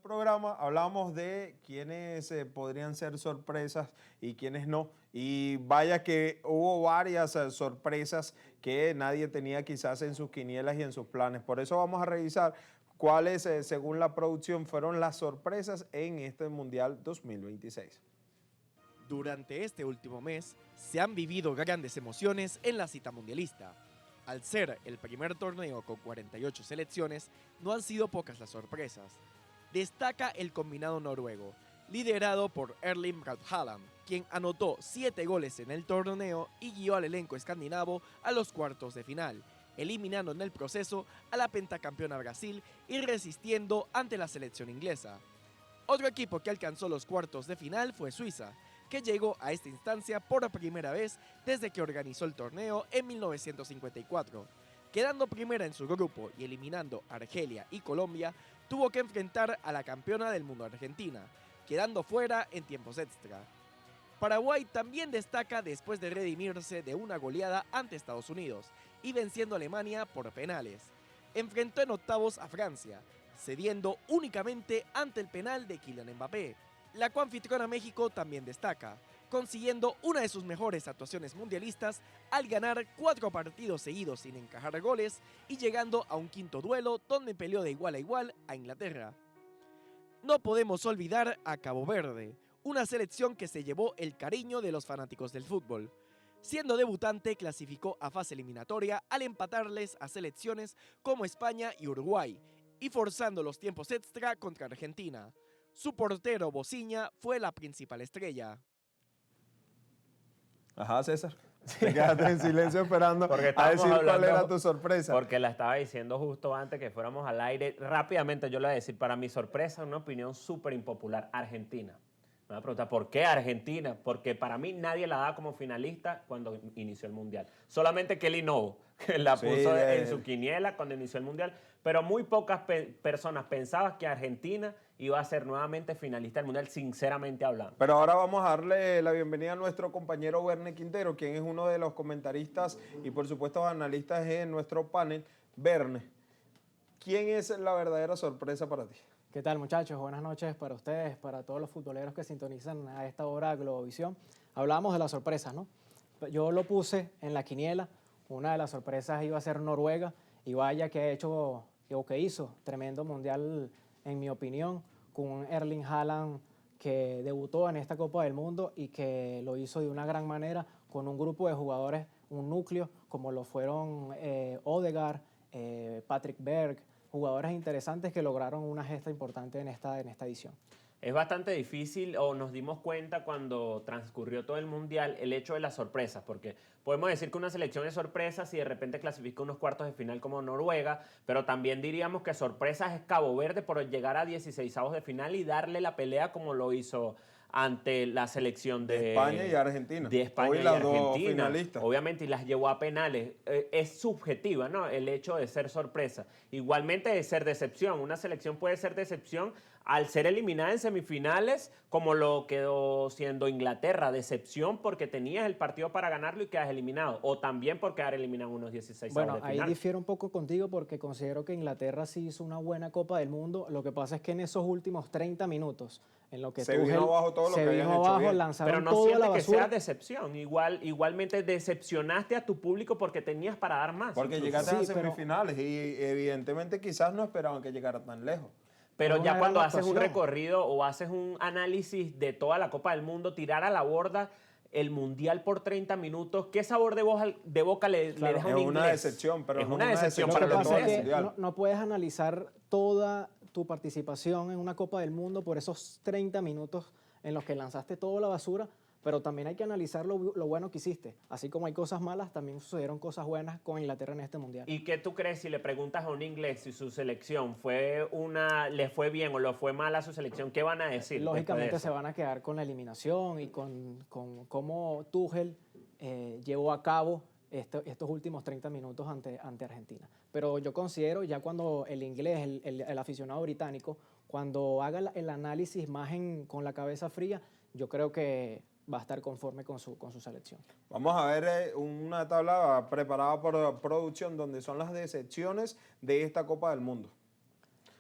programa hablábamos de quiénes podrían ser sorpresas y quiénes no. Y vaya que hubo varias sorpresas que nadie tenía quizás en sus quinielas y en sus planes. Por eso vamos a revisar cuáles, según la producción, fueron las sorpresas en este Mundial 2026. Durante este último mes se han vivido grandes emociones en la cita mundialista. Al ser el primer torneo con 48 selecciones, no han sido pocas las sorpresas. Destaca el combinado noruego, liderado por Erling Braut Haaland, quien anotó 7 goles en el torneo y guió al elenco escandinavo a los cuartos de final, eliminando en el proceso a la pentacampeona Brasil y resistiendo ante la selección inglesa. Otro equipo que alcanzó los cuartos de final fue Suiza, que llegó a esta instancia por primera vez desde que organizó el torneo en 1954. Quedando primera en su grupo y eliminando a Argelia y Colombia, tuvo que enfrentar a la campeona del mundo Argentina, quedando fuera en tiempos extra. Paraguay también destaca después de redimirse de una goleada ante Estados Unidos y venciendo a Alemania por penales. Enfrentó en octavos a Francia, cediendo únicamente ante el penal de Kylian Mbappé. La coanfitriona México también destaca, consiguiendo una de sus mejores actuaciones mundialistas al ganar 4 partidos seguidos sin encajar goles y llegando a un quinto duelo donde peleó de igual a igual a Inglaterra. No podemos olvidar a Cabo Verde, una selección que se llevó el cariño de los fanáticos del fútbol. Siendo debutante, clasificó a fase eliminatoria al empatarles a selecciones como España y Uruguay, y forzando los tiempos extra contra Argentina. Su portero Bociña fue la principal estrella. Ajá, César. Te quedaste en silencio esperando a decir cuál era tu sorpresa. Porque la estaba diciendo justo antes que fuéramos al aire. Rápidamente yo le voy a decir, para mi sorpresa, una opinión súper impopular, Argentina. Me va a preguntar, ¿por qué Argentina? Porque para mí nadie la daba como finalista cuando inició el Mundial. Solamente Kelly Novo, que la puso en su quiniela cuando inició el Mundial. Pero muy pocas personas pensaban que Argentina iba a ser nuevamente finalista del Mundial, sinceramente hablando. Pero ahora vamos a darle la bienvenida a nuestro compañero Verne Quintero, quien es uno de los comentaristas y por supuesto analistas en nuestro panel. Verne, ¿quién es la verdadera sorpresa para ti? ¿Qué tal, muchachos? Buenas noches para ustedes, para todos los futboleros que sintonizan a esta hora Globovisión. Hablábamos de las sorpresas, ¿no? Yo lo puse en la quiniela. Una de las sorpresas iba a ser Noruega y vaya que ha hecho o que hizo tremendo mundial, en mi opinión, con Erling Haaland, que debutó en esta Copa del Mundo y que lo hizo de una gran manera con un grupo de jugadores, un núcleo, como lo fueron Odegaard, Patrick Berg, jugadores interesantes que lograron una gesta importante en esta edición. Es bastante difícil, o nos dimos cuenta cuando transcurrió todo el Mundial, el hecho de las sorpresas, porque podemos decir que una selección es sorpresa si de repente clasifica unos cuartos de final como Noruega, pero también diríamos que sorpresas es Cabo Verde por llegar a 16avos de final y darle la pelea como lo hizo ante la selección de España y Argentina. De España Hoy y las Argentina. dos finalistas. Obviamente, y las llevó a penales. Es subjetiva, ¿no? El hecho de ser sorpresa. Igualmente de ser decepción. Una selección puede ser decepción al ser eliminada en semifinales, como lo quedó siendo Inglaterra. Decepción porque tenías el partido para ganarlo y quedas eliminado. O también por quedar eliminado en unos 16avos de final. Bueno, ahí difiero un poco contigo porque considero que Inglaterra sí hizo una buena Copa del Mundo. Lo que pasa es que en esos últimos 30 minutos, en lo que se vino abajo todo lo que habían hecho bien. Lanzaron pero no toda siente la que basura. sea decepción. Igualmente decepcionaste a tu público porque tenías para dar más. Porque incluso. llegaste a semifinales y evidentemente quizás no esperaban que llegara tan lejos. Pero ya cuando haces un recorrido o haces un análisis de toda la Copa del Mundo, tirar a la borda el Mundial por 30 minutos, ¿qué sabor de boca le deja un inglés? Es una decepción, pero es una decepción para los los mundial. No puedes analizar toda tu participación en una Copa del Mundo por esos 30 minutos en los que lanzaste toda la basura, pero también hay que analizar lo bueno que hiciste. Así como hay cosas malas, también sucedieron cosas buenas con Inglaterra en este Mundial. ¿Y qué tú crees si le preguntas a un inglés si su selección le fue bien o le fue mal a su selección? ¿Qué van a decir? Lógicamente se van a quedar con la eliminación y con cómo Tuchel llevó a cabo estos últimos 30 minutos ante Argentina. Pero yo considero, ya cuando el inglés, el aficionado británico, cuando haga el análisis más con la cabeza fría, yo creo que va a estar conforme con su selección. Vamos a ver una tabla preparada por producción donde son las decepciones de esta Copa del Mundo.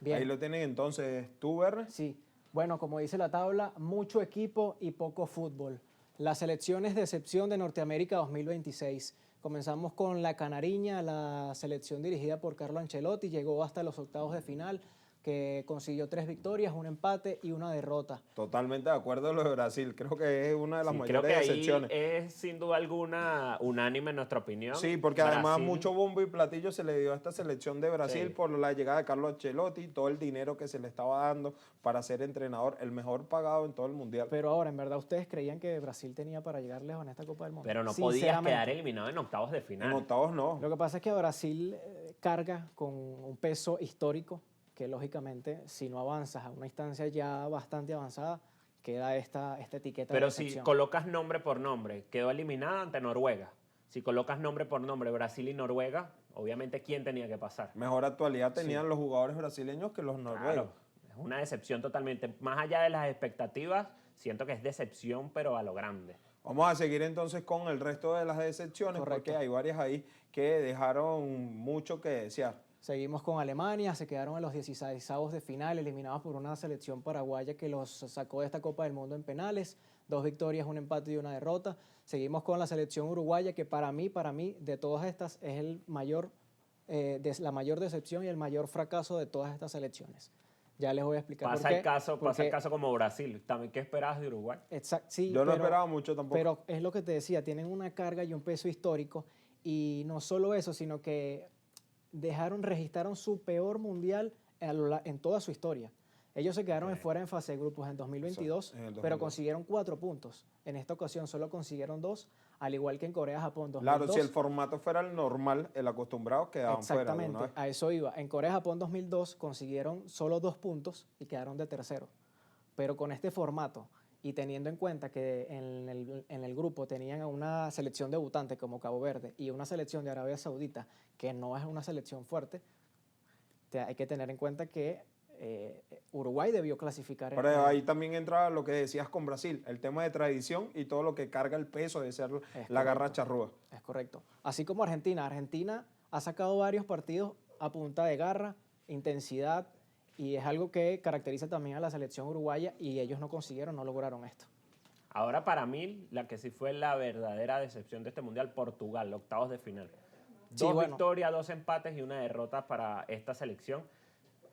Bien. Ahí lo tienen entonces, tú, Berre. Sí, bueno, como dice la tabla, mucho equipo y poco fútbol. Las selecciones de excepción de Norteamérica 2026. Comenzamos con la Canariña, la selección dirigida por Carlo Ancelotti, llegó hasta los octavos de final, que consiguió 3 victorias, un empate y una derrota. Totalmente de acuerdo en lo de Brasil. Creo que es una de las Sí, creo mayores que ahí excepciones. es sin duda alguna unánime en nuestra opinión. Sí, porque además Brasil, mucho bombo y platillo se le dio a esta selección de Brasil Sí. por la llegada de Carlo Ancelotti, todo el dinero que se le estaba dando para ser entrenador, el mejor pagado en todo el mundial. Pero ahora, ¿en verdad ustedes creían que Brasil tenía para llegar lejos en esta Copa del Mundo? pero no podías Sinceramente. quedar eliminado en octavos de En final. octavos no. Lo que pasa es que Brasil carga con un peso histórico que lógicamente si no avanzas a una instancia ya bastante avanzada, queda esta etiqueta de Pero si decepción. colocas nombre por nombre, quedó eliminada ante Noruega. Si colocas nombre por nombre, Brasil y Noruega, obviamente, ¿quién tenía que pasar? Mejor actualidad tenían los jugadores brasileños que los noruegos. Claro, es una decepción totalmente. Más allá de las expectativas, siento que es decepción, pero a lo grande. Vamos a seguir entonces con el resto de las decepciones, Correcto. porque hay varias ahí que dejaron mucho que desear. Seguimos con Alemania, se quedaron en los 16avos de final, eliminados por una selección paraguaya que los sacó de esta Copa del Mundo en penales, 2 victorias, un empate y una derrota. Seguimos con la selección uruguaya, que para mí, de todas estas, es la mayor decepción y el mayor fracaso de todas estas selecciones. Ya les voy a explicar Pasa por qué. el caso como Brasil. También, ¿qué esperabas de Uruguay? Sí, Yo no esperaba mucho tampoco. Pero es lo que te decía, tienen una carga y un peso histórico, y no solo eso, sino que registraron su peor mundial en toda su historia. Ellos se quedaron fuera en fase de grupos en 2022, en el 2022. pero consiguieron 4 puntos. En esta ocasión solo consiguieron 2, al igual que en Corea-Japón 2002. Claro, si el formato fuera el normal, el acostumbrado, quedaban fuera de una Exactamente, vez. a eso iba. En Corea-Japón 2002 consiguieron solo 2 puntos y quedaron de tercero. Pero con este formato y teniendo en cuenta que en el grupo tenían a una selección debutante como Cabo Verde y una selección de Arabia Saudita que no es una selección fuerte, hay que tener en cuenta que Uruguay debió clasificar. Pero ahí también entra lo que decías con Brasil, el tema de tradición y todo lo que carga el peso de ser la garra charrúa. Es correcto. Así como Argentina. Argentina ha sacado varios partidos a punta de garra, intensidad, y es algo que caracteriza también a la selección uruguaya, y ellos no lograron esto. Ahora, para mí, la que sí fue la verdadera decepción de este mundial, Portugal, octavos de final. Sí, 2 bueno. victorias, 2 empates y una derrota para esta selección.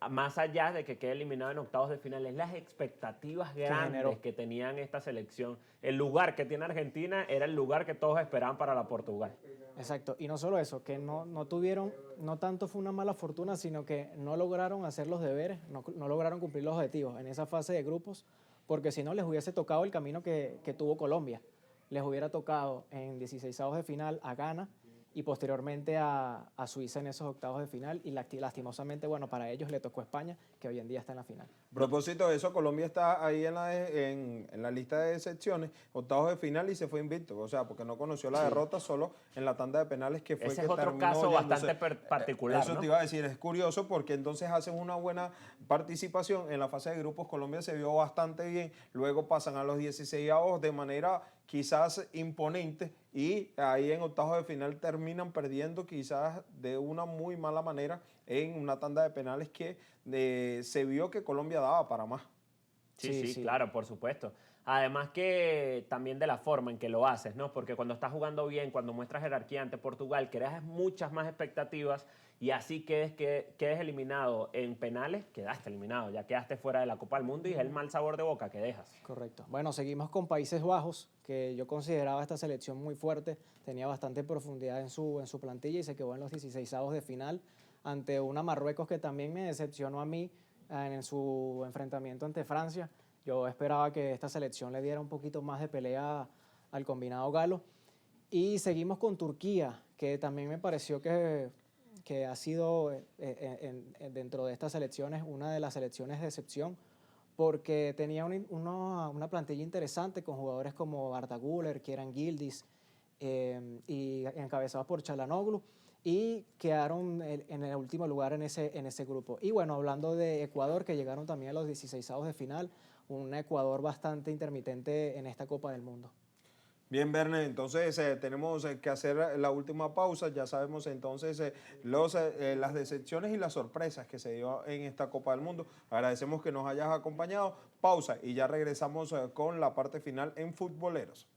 Más allá de que quede eliminado en octavos de final, es las expectativas grandes generó. que tenían esta selección. El lugar que tiene Argentina era el lugar que todos esperaban para la Portugal. Exacto, y no solo eso, que no tuvieron, no tanto fue una mala fortuna, sino que no lograron hacer los deberes, no lograron cumplir los objetivos en esa fase de grupos, porque si no les hubiese tocado el camino que tuvo Colombia. Les hubiera tocado en 16avos de final a Ghana y posteriormente a Suiza en esos octavos de final, y lastimosamente, bueno, para ellos le tocó a España, que hoy en día está en la final. A propósito de eso, Colombia está ahí en la lista de decepciones, octavos de final, y se fue invicto, o sea, porque no conoció la derrota solo en la tanda de penales, que fue Ese que es otro terminó caso yéndose. bastante particular, Eso ¿no? te iba a decir, es curioso porque entonces hacen una buena participación en la fase de grupos. Colombia se vio bastante bien, luego pasan a los 16avos de manera quizás imponente, y ahí en octavos de final terminan perdiendo quizás de una muy mala manera en una tanda de penales que se vio que Colombia daba para más. Sí, claro, por supuesto. Además que también de la forma en que lo haces, ¿no? Porque cuando estás jugando bien, cuando muestras jerarquía ante Portugal, creas muchas más expectativas, y así quedes eliminado en penales, quedaste eliminado, ya quedaste fuera de la Copa del Mundo, y es el mal sabor de boca que dejas. Correcto. Bueno, seguimos con Países Bajos, que yo consideraba esta selección muy fuerte, tenía bastante profundidad en su plantilla y se quedó en los 16avos de final ante una Marruecos que también me decepcionó a mí en su enfrentamiento ante Francia. Yo esperaba que esta selección le diera un poquito más de pelea al combinado galo. Y seguimos con Turquía, que también me pareció que ha sido dentro de estas selecciones una de las selecciones de excepción, porque tenía una plantilla interesante con jugadores como Arda Güler, Kieran Yildiz, y encabezados por Çalhanoğlu, y quedaron en el último lugar en ese grupo. Y bueno, hablando de Ecuador, que llegaron también a los 16avos de final, un Ecuador bastante intermitente en esta Copa del Mundo. Bien, Verne, entonces tenemos que hacer la última pausa. Ya sabemos entonces las decepciones y las sorpresas que se dio en esta Copa del Mundo. Agradecemos que nos hayas acompañado. Pausa y ya regresamos con la parte final en Futboleros.